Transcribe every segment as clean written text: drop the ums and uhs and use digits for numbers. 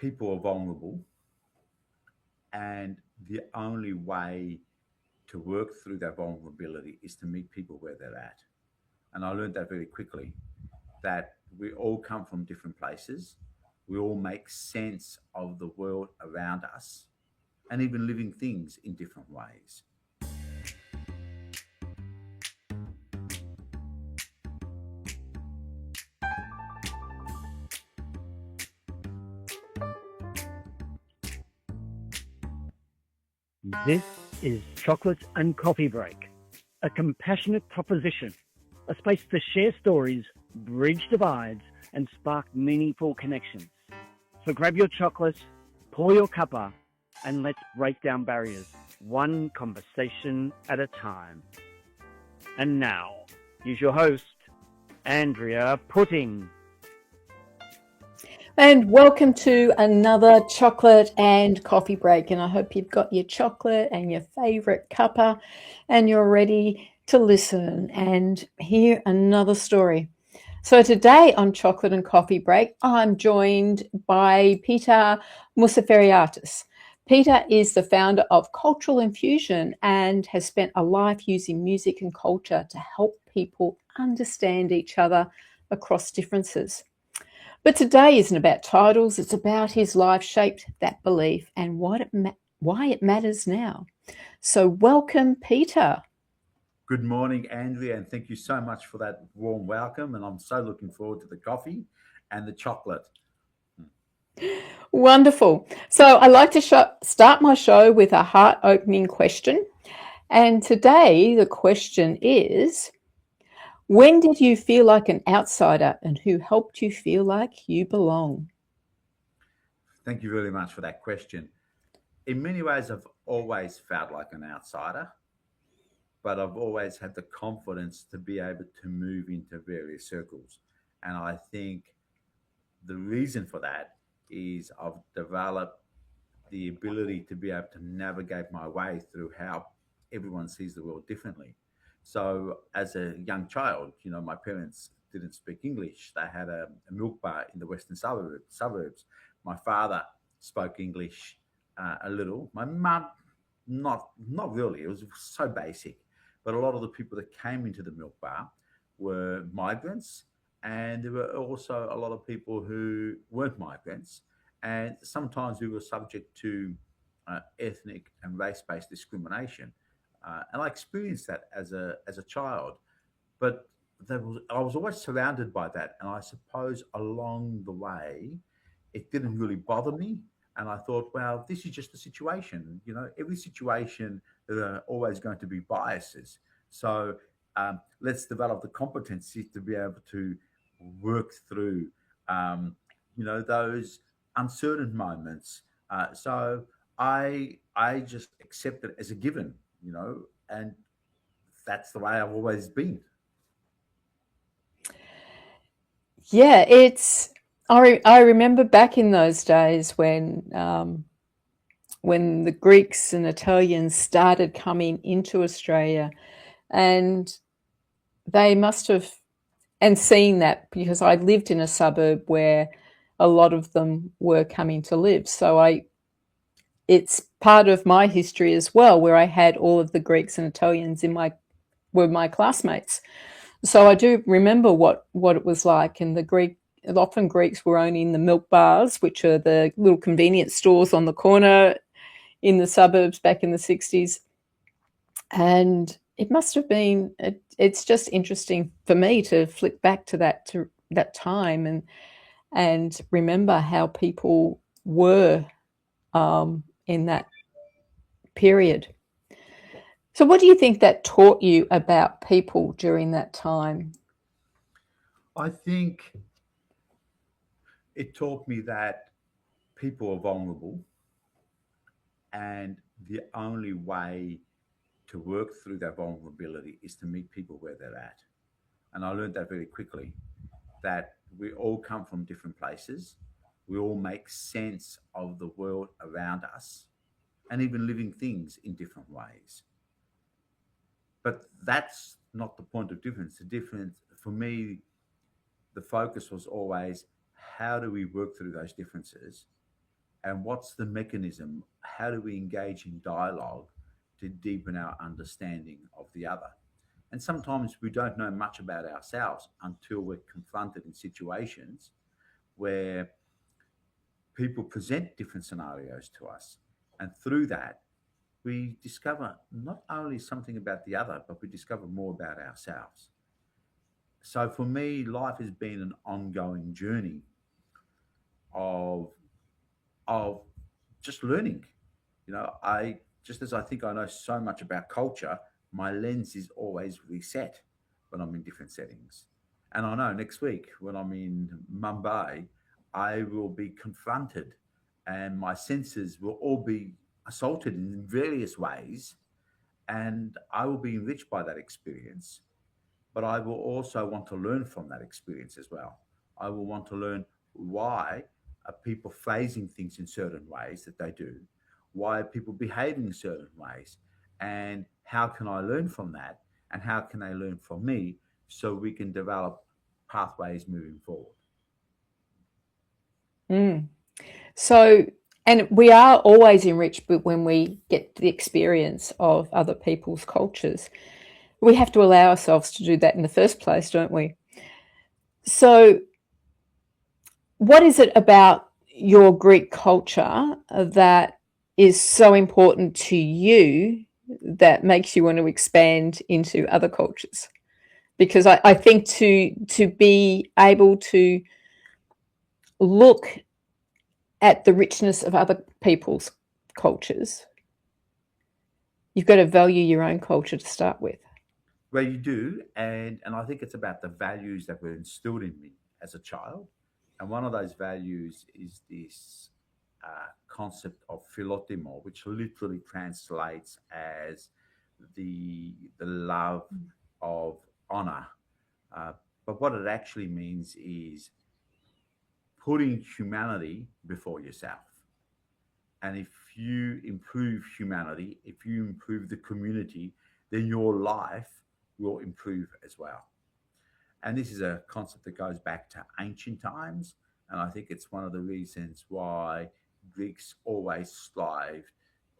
people are vulnerable, and the only way to work through that vulnerability is to meet people where they're at. And I learned that very quickly, that we all come from different places. We all make sense of the world around us and even living things in different ways. This is Chocolate and Coffee Break, a compassionate proposition, a space to share stories, bridge divides, and spark meaningful connections. So grab your chocolate, pour your cuppa, and let's break down barriers, one conversation at a time. And now, here's your host, Andrea Pudding. And welcome to another chocolate and coffee break. And I hope you've got your chocolate and your favourite cuppa and you're ready to listen and hear another story. So today on Chocolate and Coffee Break, I'm joined by Peter Mousaferiadis. Peter is the founder of Cultural Infusion and has spent a life using music and culture to help people understand each other across differences. But today isn't about titles, it's about his life shaped that belief and why it matters now. So welcome, Peter. Good morning, Andrea, and thank you so much for that warm welcome. And I'm so looking forward to the coffee and the chocolate. Wonderful. So I like to start my show with a heart-opening question. And today the question is, when did you feel like an outsider and who helped you feel like you belong? Thank you very much for that question. In many ways, I've always felt like an outsider, but I've always had the confidence to be able to move into various circles. And I think the reason for that is I've developed the ability to be able to navigate my way through how everyone sees the world differently. So, as a young child, my parents didn't speak English. They had a milk bar in the western suburbs. My father spoke English a little. My mum, not really. It was so basic. But a lot of the people that came into the milk bar were migrants, and there were also a lot of people who weren't migrants. And sometimes we were subject to ethnic and race-based discrimination, and I experienced that as a child. But I was always surrounded by that, and I suppose along the way, it didn't really bother me. And I thought, well, this is just a situation. Every situation, there are always going to be biases. So let's develop the competency to be able to work through, those uncertain moments. So I just accept it as a given, and that's the way I've always been. Yeah, I remember back in those days when the Greeks and Italians started coming into Australia, and they must have, and seeing that because I lived in a suburb where a lot of them were coming to live. So it's part of my history as well, where I had all of the Greeks and Italians were my classmates. So I do remember what it was like. And often Greeks were owning the milk bars, which are the little convenience stores on the corner in the suburbs back in the 60s. And it must have been, it's just interesting for me to flick back to that time and remember how people were in that period. So what do you think that taught you about people during that time? I think it taught me that people are vulnerable, and the only way to work through that vulnerability is to meet people where they're at. And I learned that very quickly, that we all come from different places. We all make sense of the world around us and even living things in different ways. But that's not the point of difference. The difference for me, the focus was always, how do we work through those differences and what's the mechanism? How do we engage in dialogue to deepen our understanding of the other? And sometimes we don't know much about ourselves until we're confronted in situations where people present different scenarios to us. And through that, we discover not only something about the other, but we discover more about ourselves. So for me, life has been an ongoing journey of of just learning. I just as I think I know so much about culture, my lens is always reset when I'm in different settings. And I know next week when I'm in Mumbai, I will be confronted and my senses will all be assaulted in various ways. And I will be enriched by that experience, but I will also want to learn from that experience as well. I will want to learn why are people phrasing things in certain ways that they do, why are people behaving in certain ways, and how can I learn from that, and how can they learn from me so we can develop pathways moving forward. Mm. So, and we are always enriched when we get the experience of other people's cultures. We have to allow ourselves to do that in the first place, don't we? So, what is it about your Greek culture that is so important to you that makes you want to expand into other cultures? Because I think to be able to look at the richness of other people's cultures, you've got to value your own culture to start with. Well, you do, and I think it's about the values that were instilled in me as a child, and one of those values is this concept of philotimo, which literally translates as the love of honor. Uh, but what it actually means is putting humanity before yourself. And if you improve humanity, if you improve the community, then your life will improve as well. And this is a concept that goes back to ancient times. And I think it's one of the reasons why Greeks always strived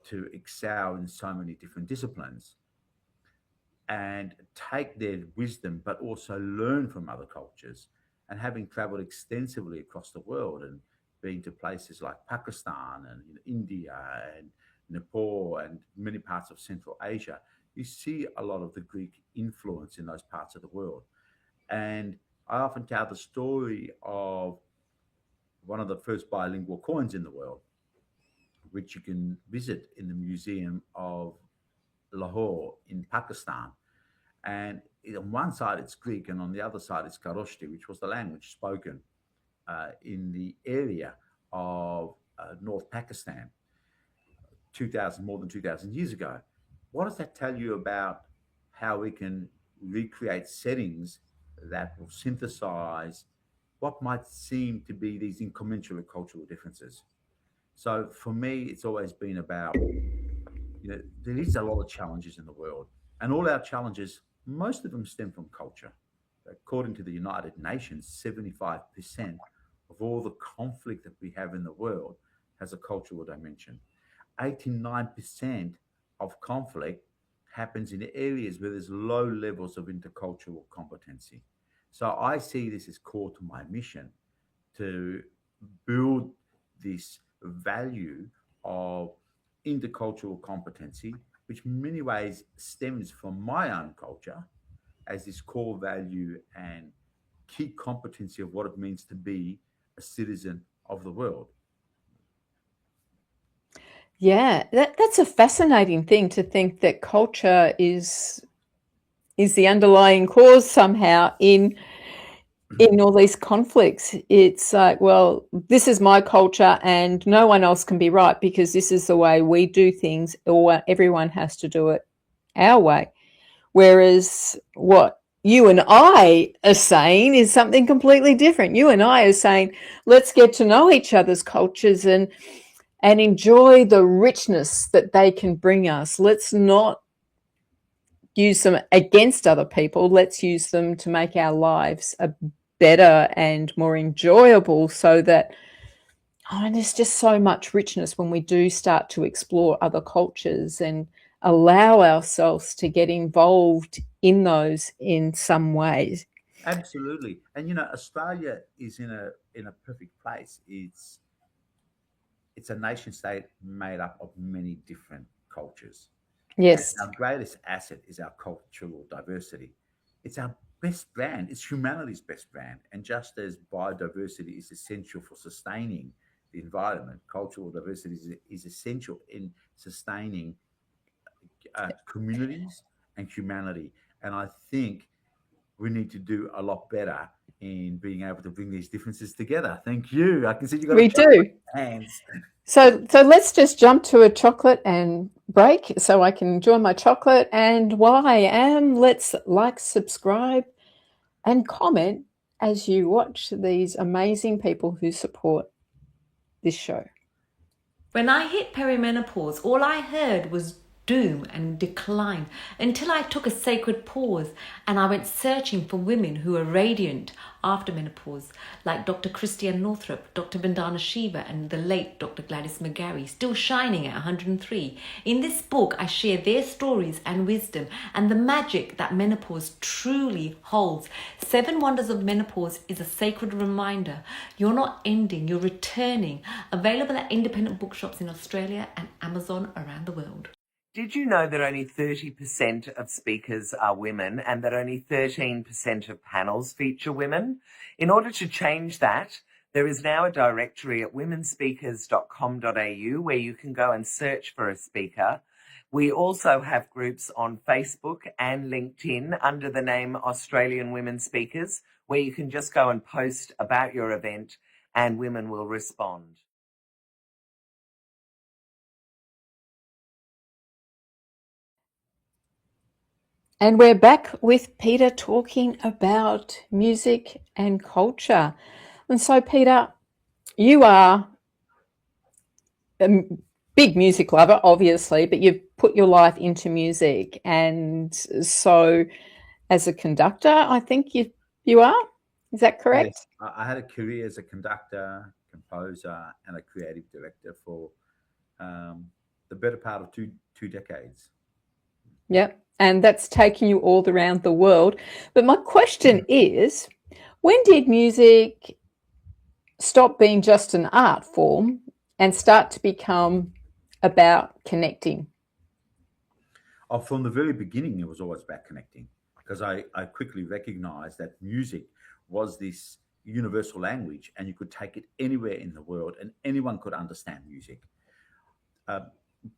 to excel in so many different disciplines and take their wisdom, but also learn from other cultures. And having traveled extensively across the world and been to places like Pakistan and India and Nepal and many parts of Central Asia, you see a lot of the Greek influence in those parts of the world. And I often tell the story of one of the first bilingual coins in the world, which you can visit in the Museum of Lahore in Pakistan. And on one side it's Greek, and on the other side it's Kharoshthi, which was the language spoken in the area of North Pakistan 2,000, more than 2,000 years ago. What does that tell you about how we can recreate settings that will synthesize what might seem to be these incommensurate cultural differences? So for me, it's always been about, there is a lot of challenges in the world, and all our challenges, most of them stem from culture. According to the United Nations, 75% of all the conflict that we have in the world has a cultural dimension. 89% of conflict happens in areas where there's low levels of intercultural competency. So I see this as core to my mission to build this value of intercultural competency, which in many ways stems from my own culture as this core value and key competency of what it means to be a citizen of the world. Yeah, that's a fascinating thing to think that culture is the underlying cause somehow in all these conflicts. It's like, well, this is my culture and no one else can be right because this is the way we do things, or everyone has to do it our way. Whereas what you and I are saying is something completely different. You and I are saying, let's get to know each other's cultures and enjoy the richness that they can bring us. Let's not use them against other people. Let's use them to make our lives a better and more enjoyable, so that and there's just so much richness when we do start to explore other cultures and allow ourselves to get involved in those in some ways. Absolutely. And Australia is in a perfect place. It's a nation state made up of many different cultures. And Yes, our greatest asset is our cultural diversity. It's our best brand. It's humanity's best brand. And just as biodiversity is essential for sustaining the environment, cultural diversity is essential in sustaining communities and humanity. And I think we need to do a lot better in being able to bring these differences together. Thank you. I can see you got a we chocolate do. hands. So let's just jump to a chocolate and break so I can enjoy my chocolate. And while I am, let's like, subscribe, and comment as you watch these amazing people who support this show. When I hit perimenopause, all I heard was doom and decline until I took a sacred pause and I went searching for women who are radiant after menopause, like Dr. Christiane Northrup, Dr. Vandana Shiva, and the late Dr. Gladys McGarry, still shining at 103. In this book, I share their stories and wisdom and the magic that menopause truly holds. 7 Wonders of Menopause is a sacred reminder. You're not ending, you're returning. Available at independent bookshops in Australia and Amazon around the world. Did you know that only 30% of speakers are women and that only 13% of panels feature women? In order to change that, there is now a directory at womenspeakers.com.au where you can go and search for a speaker. We also have groups on Facebook and LinkedIn under the name Australian Women Speakers, where you can just go and post about your event and women will respond. And we're back with Peter talking about music and culture. And so, Peter, you are a big music lover, obviously, but you've put your life into music. And so, as a conductor, I think you are. Is that correct? Yes, I had a career as a conductor, composer, and a creative director for the better part of two decades. Yep. And that's taking you all around the world. But my question is, when did music stop being just an art form and start to become about connecting? Oh, from the very beginning, it was always about connecting because I quickly recognized that music was this universal language and you could take it anywhere in the world and anyone could understand music. Uh,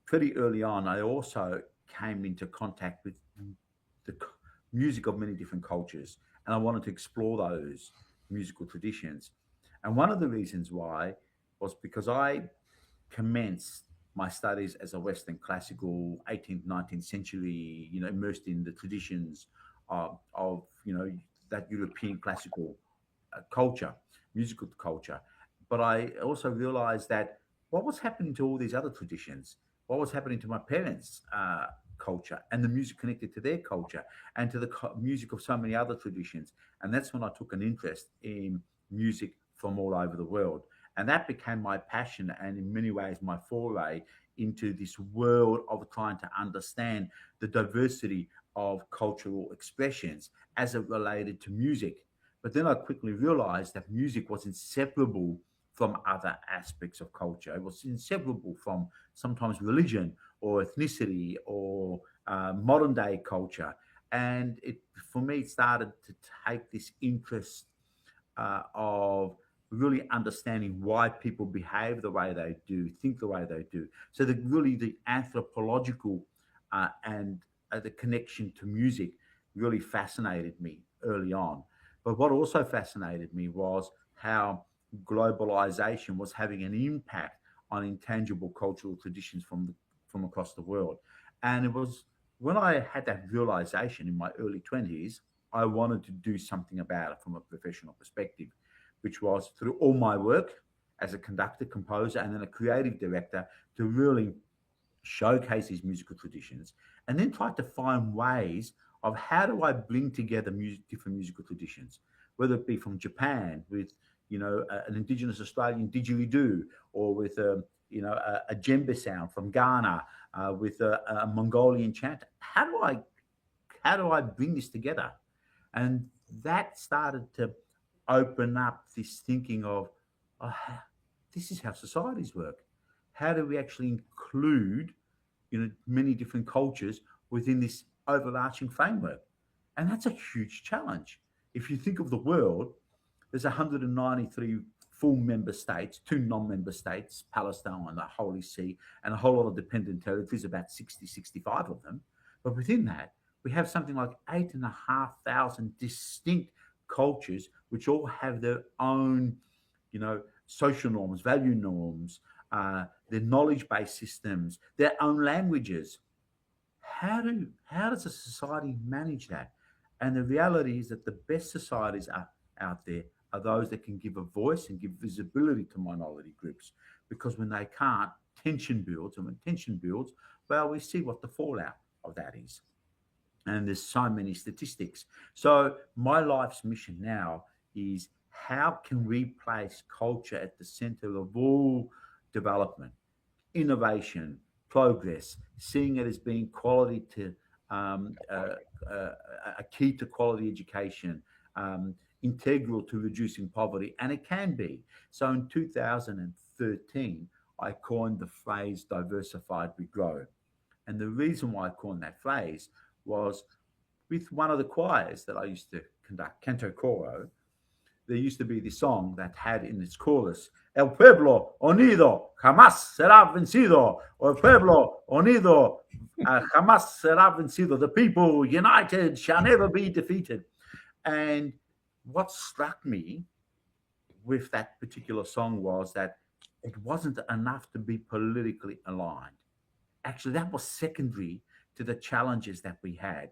Pretty early on, I also came into contact with the music of many different cultures and I wanted to explore those musical traditions. And one of the reasons why was because I commenced my studies as a Western classical 18th, 19th century, immersed in the traditions of that European classical culture, musical culture. But I also realized that what was happening to all these other traditions, what was happening to my parents' culture and the music connected to their culture and to the music of so many other traditions. And that's when I took an interest in music from all over the world. And that became my passion and, in many ways, my foray into this world of trying to understand the diversity of cultural expressions as it related to music. But then I quickly realized that music was inseparable from other aspects of culture. It was inseparable from sometimes religion or ethnicity or modern day culture. And for me, it started to take this interest of really understanding why people behave the way they do, think the way they do. So the anthropological and the connection to music really fascinated me early on. But what also fascinated me was how globalization was having an impact on intangible cultural traditions from across the world. And it was when I had that realization in my early 20s, I wanted to do something about it from a professional perspective, which was through all my work as a conductor, composer, and then a creative director to really showcase these musical traditions and then try to find ways of how do I bring together different musical traditions, whether it be from Japan with an Indigenous Australian didgeridoo, or with a djembe sound from Ghana, with a Mongolian chant. How do I bring this together? And that started to open up this thinking of, oh, this is how societies work. How do we actually include, many different cultures within this overarching framework? And that's a huge challenge. If you think of the world, there's 193 full member states, two non-member states, Palestine and the Holy See, and a whole lot of dependent territories, about 60, 65 of them. But within that, we have something like 8,500 distinct cultures, which all have their own, social norms, value norms, their knowledge-based systems, their own languages. How does a society manage that? And the reality is that the best societies are out there are those that can give a voice and give visibility to minority groups, because when they can't, tension builds, and when tension builds, well, we see what the fallout of that is. And there's so many statistics. So my life's mission now is, how can we place culture at the center of all development, innovation, progress, seeing it as being quality to a key to quality education, integral to reducing poverty, and it can be. So in 2013, I coined the phrase "diversified we grow," and the reason why I coined that phrase was, with one of the choirs that I used to conduct, Canto Coro, there used to be this song that had in its chorus, "El pueblo unido jamás será vencido," or "El pueblo unido jamás será vencido." The people united shall never be defeated. And what struck me with that particular song was that it wasn't enough to be politically aligned. Actually, that was secondary to the challenges that we had.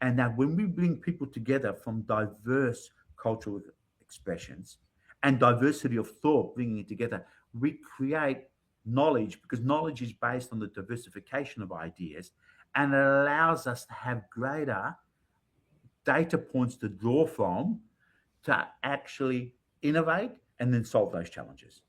And that when we bring people together from diverse cultural expressions and diversity of thought, bringing it together, we create knowledge, because knowledge is based on the diversification of ideas, and it allows us to have greater data points to draw from to actually innovate and then solve those challenges.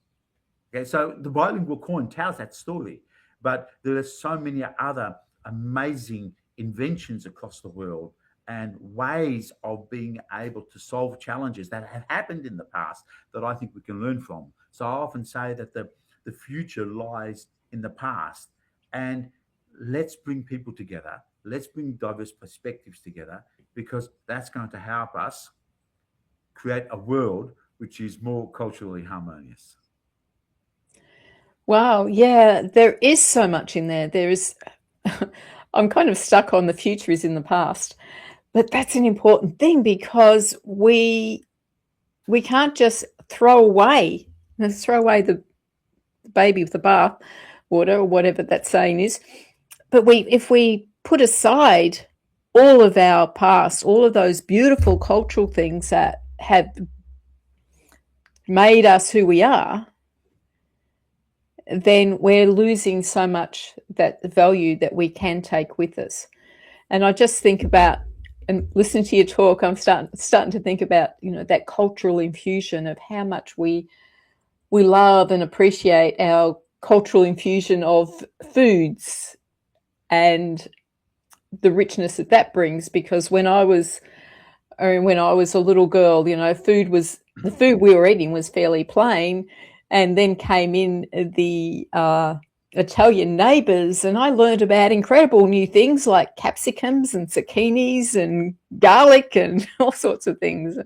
Okay, so the bilingual coin tells that story, but there are so many other amazing inventions across the world and ways of being able to solve challenges that have happened in the past that I think we can learn from. So I often say that the future lies in the past, and let's bring people together. Let's bring diverse perspectives together, because that's going to help us create a world which is more culturally harmonious. Wow, yeah, there is so much in there. There is, I'm kind of stuck on the future is in the past, but that's an important thing, because we can't just throw away the baby with the bath water, or whatever that saying is. But if we put aside all of our past, all of those beautiful cultural things that have made us who we are, then we're losing so much that value that we can take with us. And I just think about, and listening to your talk, I'm starting to think about, that cultural infusion of how much we love and appreciate our cultural infusion of foods and the richness that brings. Because when I was a little girl, the food we were eating was fairly plain, and then came in the Italian neighbours, and I learned about incredible new things like capsicums and zucchinis and garlic and all sorts of things.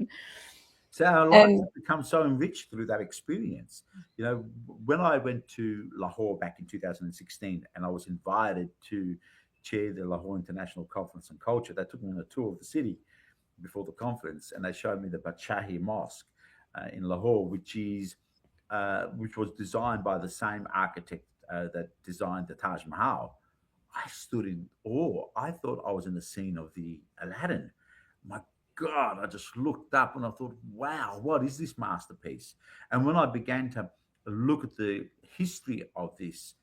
So our lives have become so enriched through that experience. When I went to Lahore back in 2016, and I was invited to chair the Lahore International Conference on Culture, they took me on a tour of the city before the conference, and they showed me the Badshahi Mosque in Lahore, which was designed by the same architect that designed the Taj Mahal. I stood in awe. I thought I was in the scene of the Aladdin. My God, I just looked up and I thought, wow, what is this masterpiece? And when I began to look at the history of this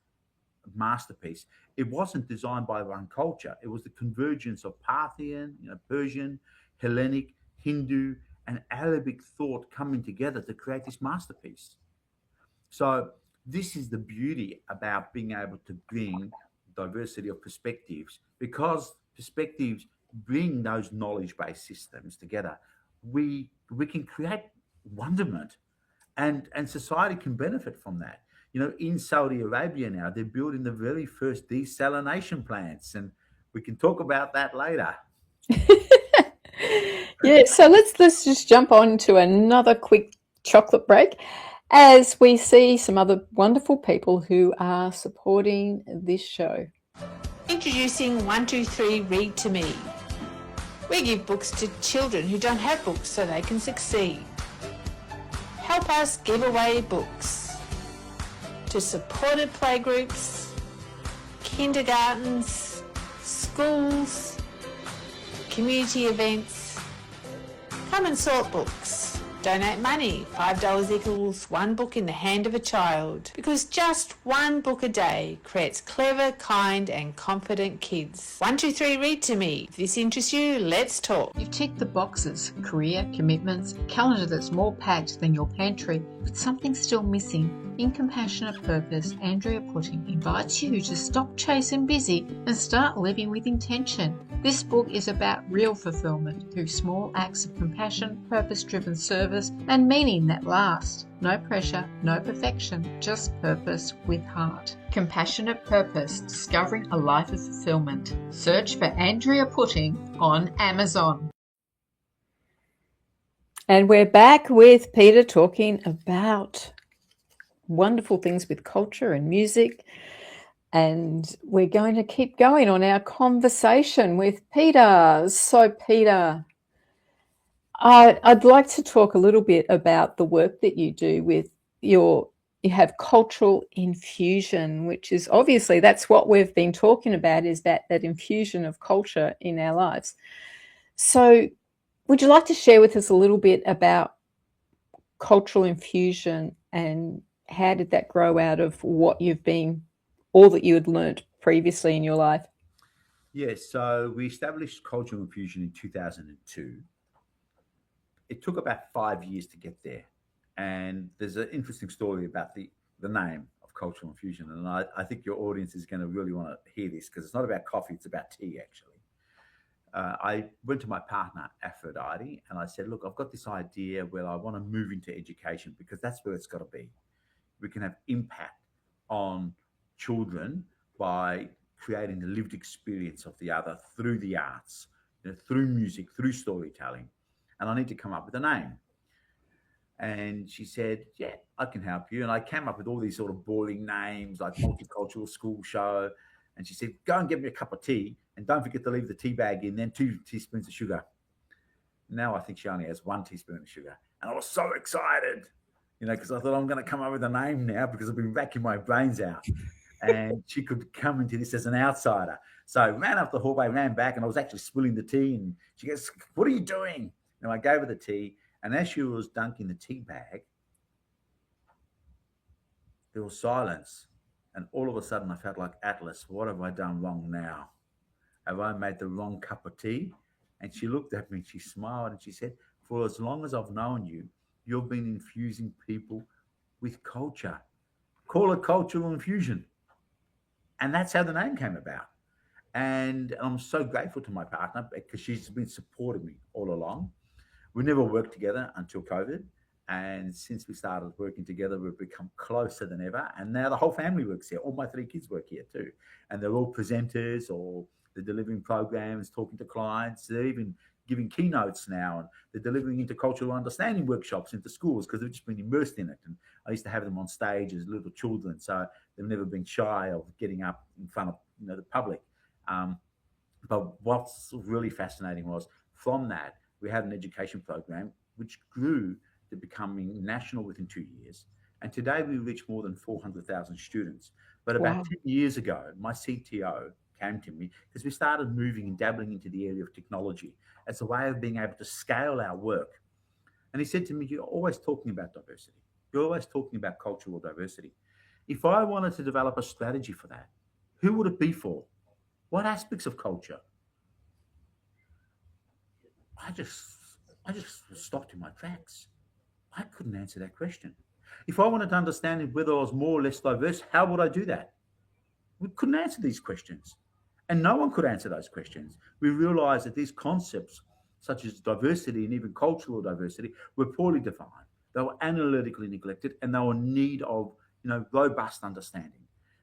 masterpiece, it wasn't designed by one culture. It was the convergence of Parthian, Persian, Hellenic, Hindu, and Arabic thought coming together to create this masterpiece. So this is the beauty about being able to bring diversity of perspectives, because perspectives bring those knowledge-based systems together. We can create wonderment, and society can benefit from that. You know, in Saudi Arabia now, they're building the very first desalination plants, and we can talk about that later. Yeah, so let's just jump on to another quick chocolate break as we see some other wonderful people who are supporting this show. Introducing 123 Read to Me. We give books to children who don't have books so they can succeed. Help us give away books to supported playgroups, kindergartens, schools, community events. Come and sort books. Donate money. $5 equals one book in the hand of a child. Because just one book a day creates clever, kind and confident kids. 123 Read to Me. If this interests you, let's talk. You've ticked the boxes: career, commitments, calendar that's more packed than your pantry, but something's still missing. In Compassionate Purpose, Andrea Putting invites you to stop chasing busy and start living with intention. This book is about real fulfillment through small acts of compassion, purpose-driven service, and meaning that last. No pressure, no perfection, just purpose with heart. Compassionate Purpose, Discovering a Life of Fulfillment. Search for Andrea Putting on Amazon. And we're back with Peter talking about wonderful things with culture and music. And we're going to keep going on our conversation with Peter. So, Peter, I'd like to talk a little bit about the work that you do with you have Cultural Infusion, which is obviously that's what we've been talking about, is that infusion of culture in our lives. So would you like to share with us a little bit about Cultural Infusion and how did that grow out of what you've been, all that you had learnt previously in your life? Yes, so we established Cultural Infusion in 2002. It took about 5 years to get there. And there's an interesting story about the name of Cultural Infusion. And I think your audience is going to really want to hear this, because it's not about coffee, it's about tea, actually. I went to my partner, Aphrodite, and I said, look, I've got this idea where I want to move into education, because that's where it's got to be. We can have impact on children by creating the lived experience of the other through the arts, through music, through storytelling. And I need to come up with a name. And she said, yeah, I can help you. And I came up with all these sort of boring names like Multicultural School Show. And she said, go and get me a cup of tea. And don't forget to leave the tea bag in, then 2 teaspoons of sugar. Now I think she only has 1 teaspoon of sugar. And I was so excited, because I thought I'm going to come up with a name now, because I've been racking my brains out. And she could come into this as an outsider. So I ran up the hallway, ran back, and I was actually spilling the tea. And she goes, what are you doing? And I gave her the tea. And as she was dunking the tea bag, there was silence. And all of a sudden, I felt like, Atlas, what have I done wrong now? Have I made the wrong cup of tea? And she looked at me, and she smiled, and she said, for as long as I've known you, you've been infusing people with culture. Call it Cultural Infusion. And that's how the name came about. And I'm so grateful to my partner, because she's been supporting me all along. We never worked together until COVID. And since we started working together, we've become closer than ever. And now the whole family works here. All my 3 kids work here too. And they're all presenters, or they're delivering programs, talking to clients. They're even giving keynotes now. And they're delivering intercultural understanding workshops into schools, because they've just been immersed in it. And I used to have them on stage as little children. So they've never been shy of getting up in front of the public. But what's really fascinating was, from that, we had an education program which grew to becoming national within 2 years. And today we reach more than 400,000 students. But about 10 years ago, my CTO came to me, because we started moving and dabbling into the area of technology as a way of being able to scale our work. And he said to me, you're always talking about diversity. You're always talking about cultural diversity. If I wanted to develop a strategy for that, who would it be for? What aspects of culture? I just stopped in my tracks. I couldn't answer that question. If I wanted to understand whether I was more or less diverse, how would I do that? We couldn't answer these questions. And no one could answer those questions. We realized that these concepts, such as diversity and even cultural diversity, were poorly defined. They were analytically neglected and they were in need of robust understanding.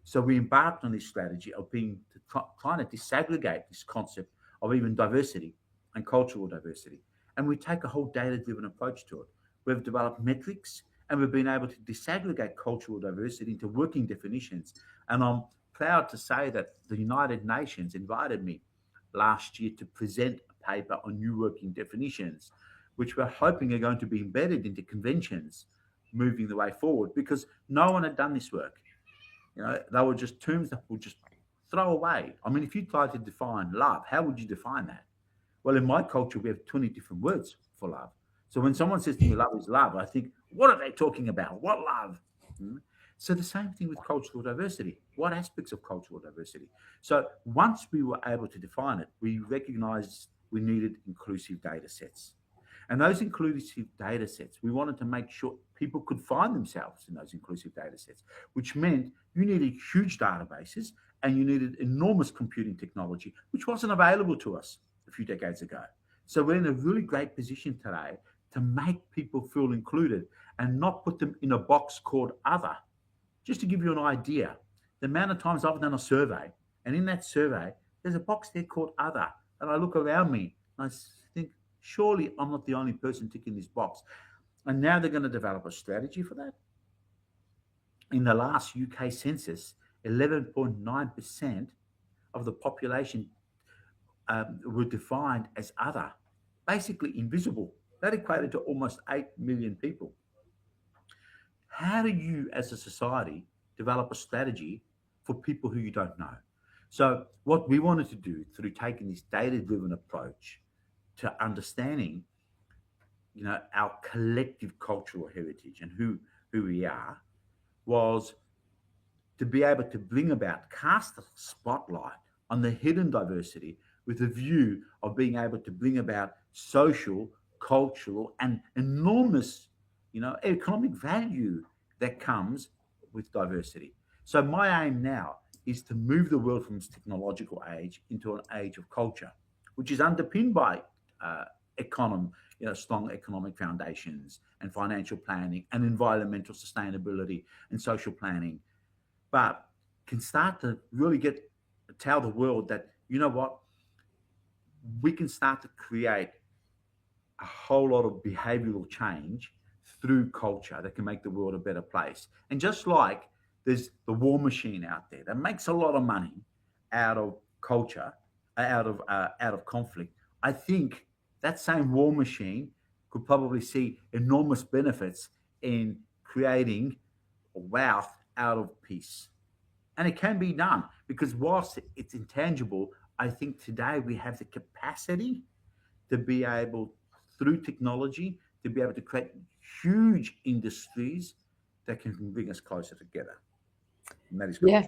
So we embarked on this strategy of trying to disaggregate this concept of even diversity and cultural diversity. And we take a whole data driven approach to it. We've developed metrics and we've been able to disaggregate cultural diversity into working definitions. And I'm proud to say that the United Nations invited me last year to present a paper on new working definitions, which we're hoping are going to be embedded into conventions moving the way forward because no one had done this work. They were just terms that we'll just throw away. I mean, if you tried to define love, how would you define that? Well, in my culture, we have 20 different words for love. So when someone says to me, love is love, I think, what are they talking about? What love? So the same thing with cultural diversity. What aspects of cultural diversity? So once we were able to define it, we recognized we needed inclusive data sets. And those inclusive data sets, we wanted to make sure people could find themselves in those inclusive data sets, which meant you needed huge databases and you needed enormous computing technology, which wasn't available to us a few decades ago. So we're in a really great position today to make people feel included and not put them in a box called other. Just to give you an idea, the amount of times I've done a survey, and in that survey, there's a box there called other. And I look around me and I think, surely I'm not the only person ticking this box. And now they're going to develop a strategy for that. In the last UK census, 11.9% of the population were defined as other, basically invisible. That equated to almost 8 million people. How do you, as a society, develop a strategy for people who you don't know? So what we wanted to do through taking this data-driven approach to understanding, our collective cultural heritage and who we are, was to be able to bring about, cast a spotlight on the hidden diversity with a view of being able to bring about social, cultural, and enormous, economic value that comes with diversity. So my aim now is to move the world from its technological age into an age of culture, which is underpinned by strong economic foundations and financial planning and environmental sustainability and social planning, but can start to really tell the world that, we can start to create a whole lot of behavioral change through culture that can make the world a better place. And just like there's the war machine out there that makes a lot of money out of culture, out of conflict, I think that same war machine could probably see enormous benefits in creating wealth out of peace. And it can be done because whilst it's intangible, I think today we have the capacity to be able, through technology, to be able to create huge industries that can bring us closer together. And that is culture. Yeah,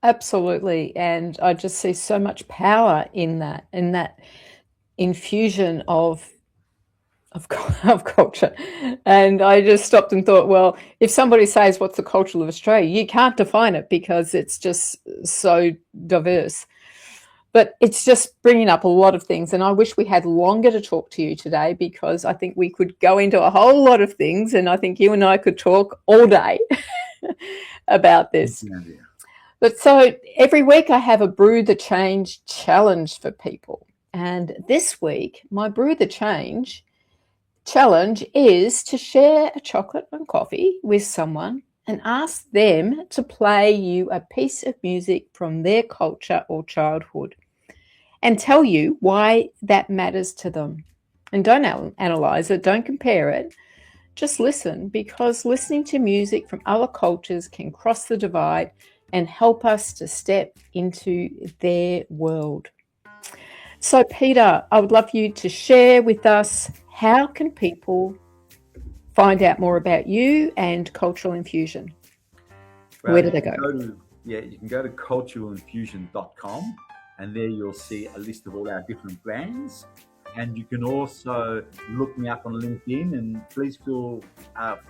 absolutely. And I just see so much power in that infusion of culture. And I just stopped and thought, well, if somebody says, what's the culture of Australia? You can't define it because it's just so diverse. But it's just bringing up a lot of things. And I wish we had longer to talk to you today because I think we could go into a whole lot of things. And I think you and I could talk all day about this. Yeah. But so every week I have a Brew the Change challenge for people. And this week, my Brew the Change challenge is to share a chocolate and coffee with someone and ask them to play you a piece of music from their culture or childhood and tell you why that matters to them. And don't analyze it, don't compare it, just listen, because listening to music from other cultures can cross the divide and help us to step into their world. So Peter, I would love you to share with us, how can people find out more about you and Cultural Infusion? Well, Where do they go? You can go to culturalinfusion.com and there you'll see a list of all our different brands. And you can also look me up on LinkedIn, and please feel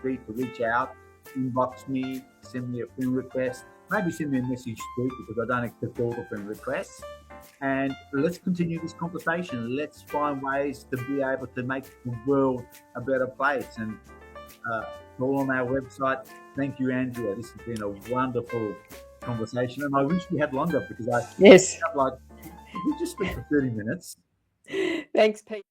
free to reach out, inbox me, send me a friend request, maybe send me a message too, because I don't accept all the friend requests. And let's continue this conversation. Let's find ways to be able to make the world a better place. And all on our website. Thank you, Andrea. This has been a wonderful conversation, and I wish we had longer because I Yes. felt like we just speak for 30 minutes. Thanks, Pete.